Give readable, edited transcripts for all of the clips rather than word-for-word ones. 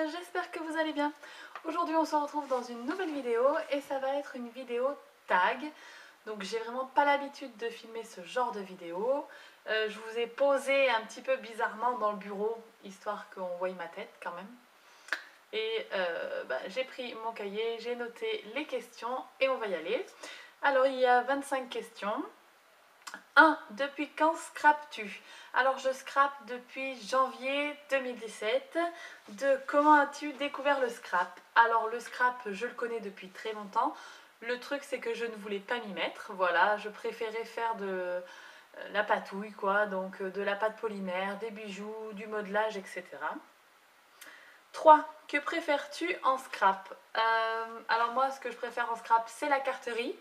j'espère que vous allez bien. Aujourd'hui on se retrouve dans une nouvelle vidéo et ça va être une vidéo tag. Donc j'ai vraiment pas l'habitude de filmer ce genre de vidéo. Je vous ai posé un petit peu bizarrement dans le bureau, histoire qu'on voie ma tête quand même. Et j'ai pris mon cahier, j'ai noté les questions et on va y aller. Alors il y a 25 questions. 1. Depuis quand scrapes-tu? Alors je scrape depuis janvier 2017. 2. Comment as-tu découvert le scrap? Alors le scrap, je le connais depuis très longtemps. Le truc c'est que je ne voulais pas m'y mettre. Voilà, je préférais faire de la patouille quoi, donc de la pâte polymère, des bijoux, du modelage, etc. 3. Que préfères-tu en scrap? Alors moi ce que je préfère en scrap c'est la carterie.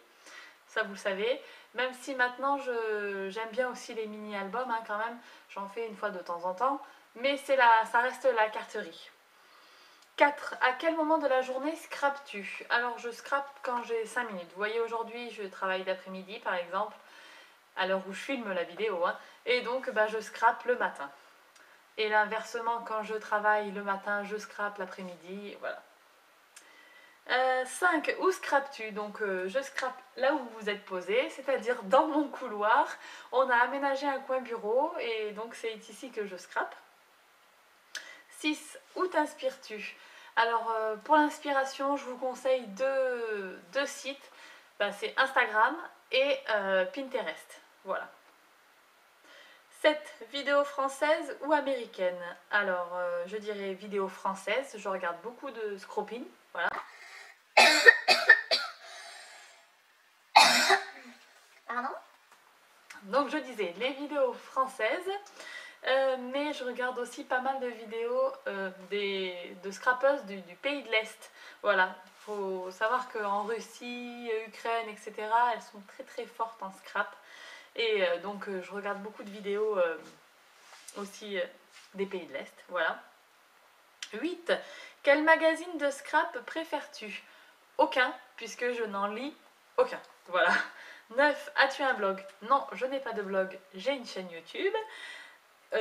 Ça vous le savez, même si maintenant j'aime bien aussi les mini-albums hein, quand même, j'en fais une fois de temps en temps, mais ça reste la carterie. 4. À quel moment de la journée scrapes-tu? Alors je scrape quand j'ai 5 minutes. Vous voyez aujourd'hui je travaille d'après-midi par exemple, à l'heure où je filme la vidéo, hein, et donc je scrape le matin. Et l'inversement, quand je travaille le matin, je scrape l'après-midi, voilà. 5. Où scrapes-tu? Donc je scrape là où vous êtes posé, c'est-à-dire dans mon couloir. On a aménagé un coin bureau et donc c'est ici que je scrape. 6. Où t'inspires-tu? Alors pour l'inspiration, je vous conseille deux sites. C'est Instagram et Pinterest. Voilà. 7. Vidéo française ou américaine? Alors je dirais vidéo française, je regarde beaucoup de scropping, voilà. Pardon? Donc je disais les vidéos françaises, mais je regarde aussi pas mal de vidéos de scrappeuses du pays de l'Est. Voilà, il faut savoir qu'en Russie, Ukraine, etc., elles sont très très fortes en scrap. Et donc je regarde beaucoup de vidéos aussi des pays de l'Est. Voilà. 8. Quel magazine de scrap préfères-tu? Aucun, puisque je n'en lis aucun. Voilà. 9. As-tu un blog? Non, je n'ai pas de blog, j'ai une chaîne YouTube.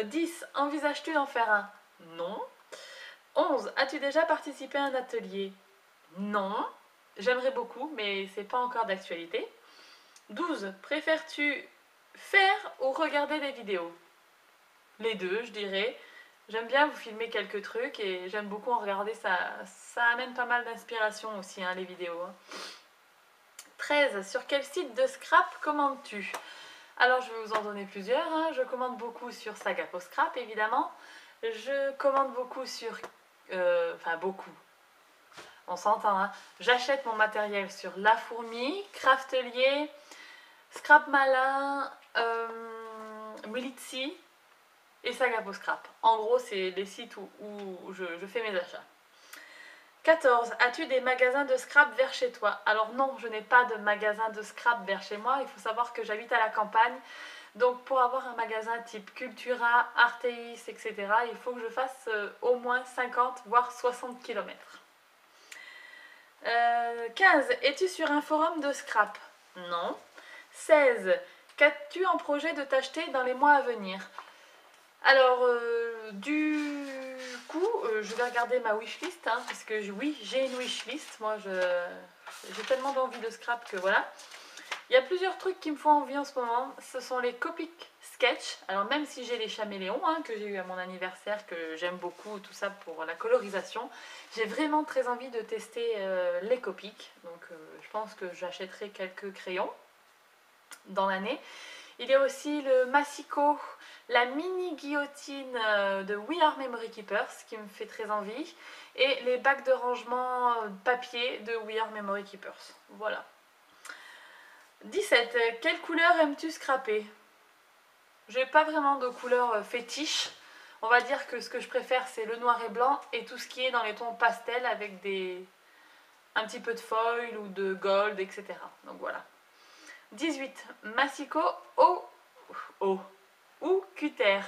10. Envisages-tu d'en faire un? Non. 11. As-tu déjà participé à un atelier? Non. J'aimerais beaucoup, mais c'est pas encore d'actualité. 12. Préfères-tu faire ou regarder des vidéos? Les deux, je dirais. J'aime bien vous filmer quelques trucs et j'aime beaucoup en regarder, ça amène pas mal d'inspiration aussi, hein, les vidéos. 13. Sur quel site de scrap commandes-tu? Alors je vais vous en donner plusieurs, hein. Je commande beaucoup sur Sagapo Scrap évidemment. Je commande beaucoup sur... beaucoup. On s'entend, hein. J'achète mon matériel sur La Fourmi, Craftelier, Scrap Malin, Militsi et Sagapo Scrap. En gros, c'est les sites où je fais mes achats. 14. As-tu des magasins de scrap vers chez toi? Alors non, je n'ai pas de magasin de scrap vers chez moi. Il faut savoir que j'habite à la campagne. Donc pour avoir un magasin type Cultura, Arteis, etc., il faut que je fasse au moins 50 voire 60 km. 15. Es-tu sur un forum de scrap? Non. 16. Qu'as-tu en projet de t'acheter dans les mois à venir? Alors, du coup, je vais regarder ma wishlist, hein, parce que oui, j'ai une wishlist. Moi, j'ai tellement d'envie de scrap que voilà. Il y a plusieurs trucs qui me font envie en ce moment. Ce sont les Copic Sketch. Alors, même si j'ai les chaméléons, hein, que j'ai eu à mon anniversaire, que j'aime beaucoup, tout ça pour la colorisation, j'ai vraiment très envie de tester les Copic. Donc, je pense que j'achèterai quelques crayons dans l'année. Il y a aussi le Massico, la mini guillotine de We Are Memory Keepers qui me fait très envie. Et les bacs de rangement papier de We Are Memory Keepers. Voilà. 17. Quelle couleur aimes-tu scraper? J'ai pas vraiment de couleur fétiche. On va dire que ce que je préfère c'est le noir et blanc et tout ce qui est dans les tons pastels avec un petit peu de foil ou de gold, etc. Donc voilà. 18. Massico ou cutter.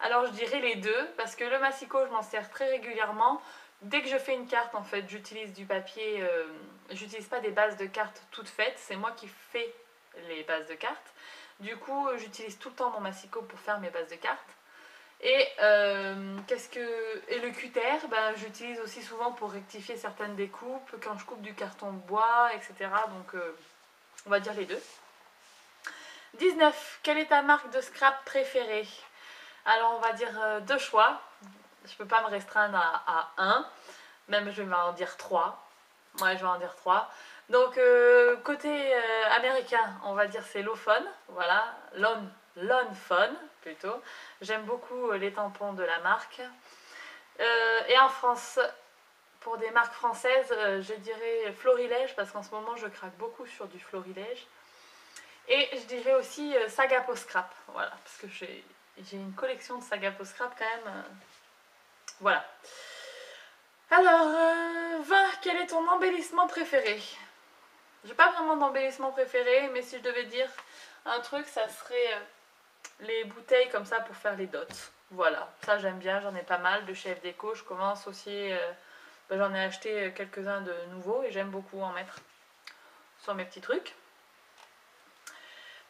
Alors je dirais les deux parce que le Massico je m'en sers très régulièrement. Dès que je fais une carte en fait j'utilise du papier, j'utilise pas des bases de cartes toutes faites, c'est moi qui fais les bases de cartes. Du coup j'utilise tout le temps mon Massico pour faire mes bases de cartes. Et, et le cutter, ben, j'utilise aussi souvent pour rectifier certaines découpes, quand je coupe du carton bois, etc. Donc on va dire les deux. 19. Quelle est ta marque de scrap préférée? Alors on va dire deux choix. Je ne peux pas me restreindre à un. Même je vais en dire trois. Ouais, je vais en dire trois. Donc côté américain, on va dire c'est Lawfon. Voilà, Lawnfon plutôt. J'aime beaucoup les tampons de la marque. Et en France, pour des marques françaises, je dirais Florilège parce qu'en ce moment je craque beaucoup sur du Florilège. Et je dirais aussi Sagapo Scrap. Voilà, parce que j'ai une collection de Sagapo Scrap quand même. Voilà. Alors, 20, quel est ton embellissement préféré? J'ai pas vraiment d'embellissement préféré, mais si je devais dire un truc, ça serait les bouteilles comme ça pour faire les dots. Voilà, ça j'aime bien, j'en ai pas mal de chez F Déco. Je commence aussi, j'en ai acheté quelques-uns de nouveaux et j'aime beaucoup en mettre sur mes petits trucs.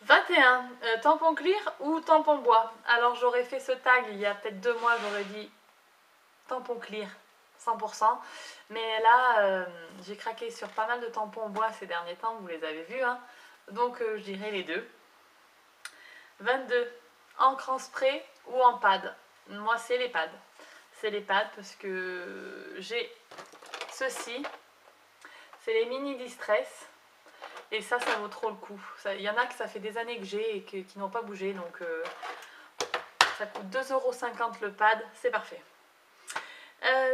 21, tampon clear ou tampon bois? Alors j'aurais fait ce tag il y a peut-être 2 mois, j'aurais dit tampon clear 100%, mais là j'ai craqué sur pas mal de tampons bois ces derniers temps, vous les avez vus, hein. Donc je dirais les deux. 22, encre en spray ou en pad? Moi c'est les pads, parce que j'ai ceci, c'est les mini distress. Et ça vaut trop le coup. Il y en a que ça fait des années que j'ai et qui n'ont pas bougé. Donc ça coûte 2,50 € le pad. C'est parfait.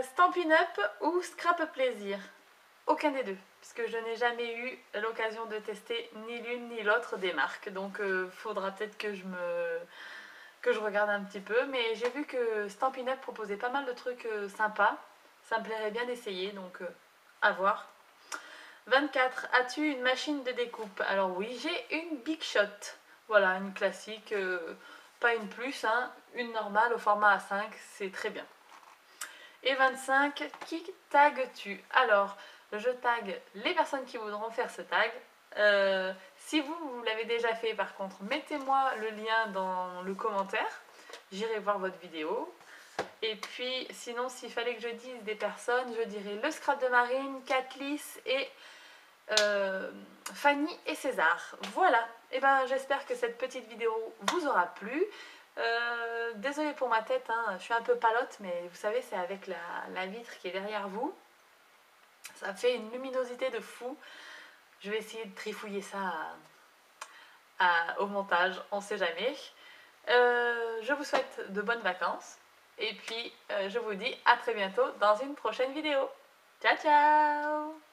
Stampin' Up ou Scrap Plaisir? Aucun des deux. Puisque je n'ai jamais eu l'occasion de tester ni l'une ni l'autre des marques. Donc faudra peut-être que je regarde un petit peu. Mais j'ai vu que Stampin' Up proposait pas mal de trucs sympas. Ça me plairait bien d'essayer. Donc à voir. 24. As-tu une machine de découpe? Alors oui, j'ai une Big Shot. Voilà, une classique, pas une plus, hein, une normale au format A5, c'est très bien. Et 25. Qui tagues-tu? Alors, je tag les personnes qui voudront faire ce tag. Si vous l'avez déjà fait par contre, mettez-moi le lien dans le commentaire. J'irai voir votre vidéo. Et puis, sinon, s'il fallait que je dise des personnes, je dirais le Scrap de Marine, Catlis et Fanny et César. Voilà, et ben j'espère que cette petite vidéo vous aura plu. Désolée pour ma tête, hein, je suis un peu palote, mais vous savez, c'est avec la vitre qui est derrière vous. Ça fait une luminosité de fou. Je vais essayer de trifouiller ça au montage, on sait jamais. Je vous souhaite de bonnes vacances. Et puis, je vous dis à très bientôt dans une prochaine vidéo. Ciao, ciao!